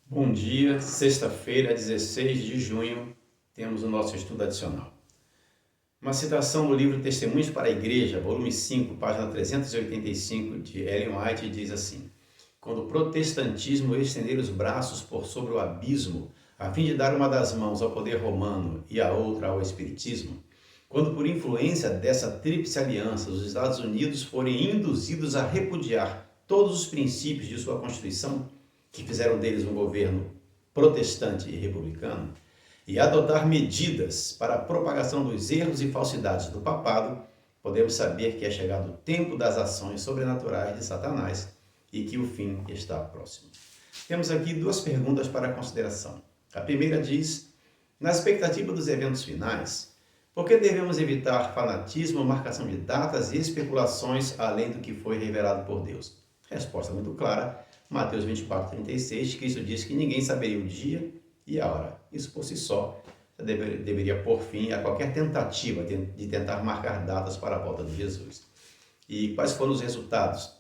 Bom dia, sexta-feira, 16 de junho, temos o nosso estudo adicional. Uma citação do livro Testemunhos para a Igreja, volume 5, página 385, de Ellen White, diz assim: quando o protestantismo estender os braços por sobre o abismo, a fim de dar uma das mãos ao poder romano e a outra ao espiritismo, quando por influência dessa tríplice aliança os Estados Unidos forem induzidos a repudiar todos os princípios de sua Constituição, que fizeram deles um governo protestante e republicano, e adotar medidas para a propagação dos erros e falsidades do papado, podemos saber que é chegado o tempo das ações sobrenaturais de Satanás e que o fim está próximo. Temos aqui duas perguntas para consideração. A primeira diz: na expectativa dos eventos finais, por que devemos evitar fanatismo, marcação de datas e especulações além do que foi revelado por Deus? Resposta muito clara. Mateus 24:36, Cristo diz que ninguém saberia o dia e a hora. Isso por si só deveria pôr fim a qualquer tentativa de tentar marcar datas para a volta de Jesus. E quais foram os resultados?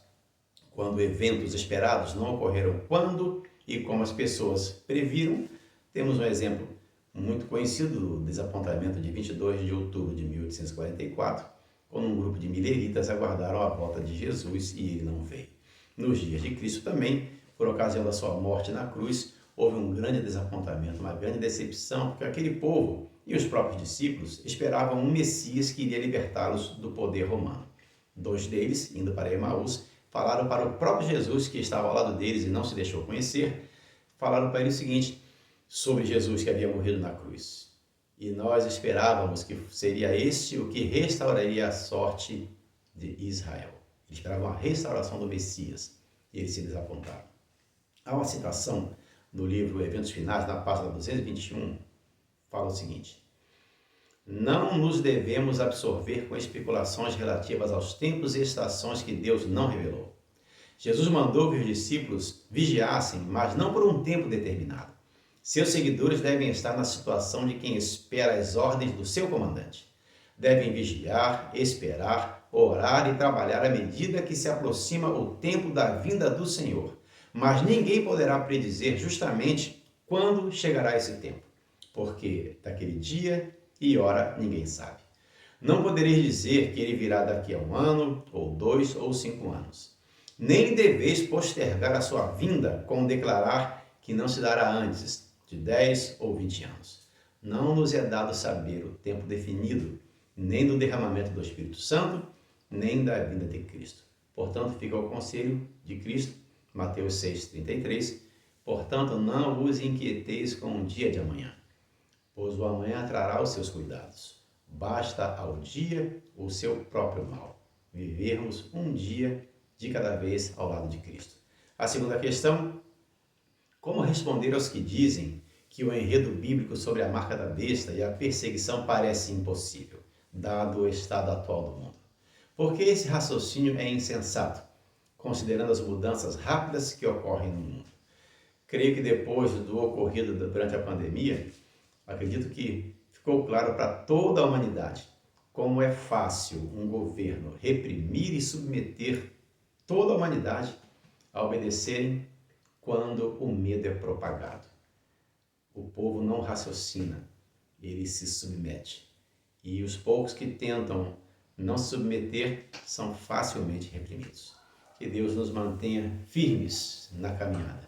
Quando eventos esperados não ocorreram quando e como as pessoas previram, temos um exemplo muito conhecido do desapontamento de 22 de outubro de 1844, quando um grupo de mileritas aguardaram a volta de Jesus e ele não veio. Nos dias de Cristo também, por ocasião da sua morte na cruz, houve um grande desapontamento, uma grande decepção, porque aquele povo e os próprios discípulos esperavam um Messias que iria libertá-los do poder romano. Dois deles, indo para Emaús, falaram para o próprio Jesus, que estava ao lado deles e não se deixou conhecer, falaram para ele o seguinte, sobre Jesus que havia morrido na cruz: e nós esperávamos que seria este o que restauraria a sorte de Israel. Eles esperavam a restauração do Messias e eles se desapontaram. Há uma citação do livro Eventos Finais, na página 221, fala o seguinte: não nos devemos absorver com especulações relativas aos tempos e estações que Deus não revelou. Jesus mandou que os discípulos vigiassem, mas não por um tempo determinado. Seus seguidores devem estar na situação de quem espera as ordens do seu comandante. Devem vigiar, esperar, orar e trabalhar à medida que se aproxima o tempo da vinda do Senhor. Mas ninguém poderá predizer justamente quando chegará esse tempo, porque daquele dia e hora ninguém sabe. Não podereis dizer que ele virá daqui a 1 ano, ou 2, ou 5 anos. Nem deveis postergar a sua vinda com declarar que não se dará antes de 10 ou 20 anos. Não nos é dado saber o tempo definido, nem do derramamento do Espírito Santo, nem da vinda de Cristo. Portanto, fica o conselho de Cristo, Mateus 6,33, portanto, não vos inquieteis com o dia de amanhã, pois o amanhã trará os seus cuidados. Basta ao dia o seu próprio mal. Vivermos um dia de cada vez ao lado de Cristo. A segunda questão: como responder aos que dizem que o enredo bíblico sobre a marca da besta e a perseguição parece impossível, dado o estado atual do mundo? Porque esse raciocínio é insensato, considerando as mudanças rápidas que ocorrem no mundo. Creio que depois do ocorrido durante a pandemia, acredito que ficou claro para toda a humanidade como é fácil um governo reprimir e submeter toda a humanidade a obedecerem quando o medo é propagado. O povo não raciocina, ele se submete. E os poucos que tentam não se submeter são facilmente reprimidos. Que Deus nos mantenha firmes na caminhada,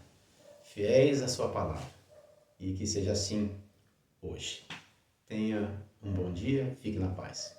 fiéis à sua palavra, e que seja assim hoje. Tenha um bom dia, fique na paz.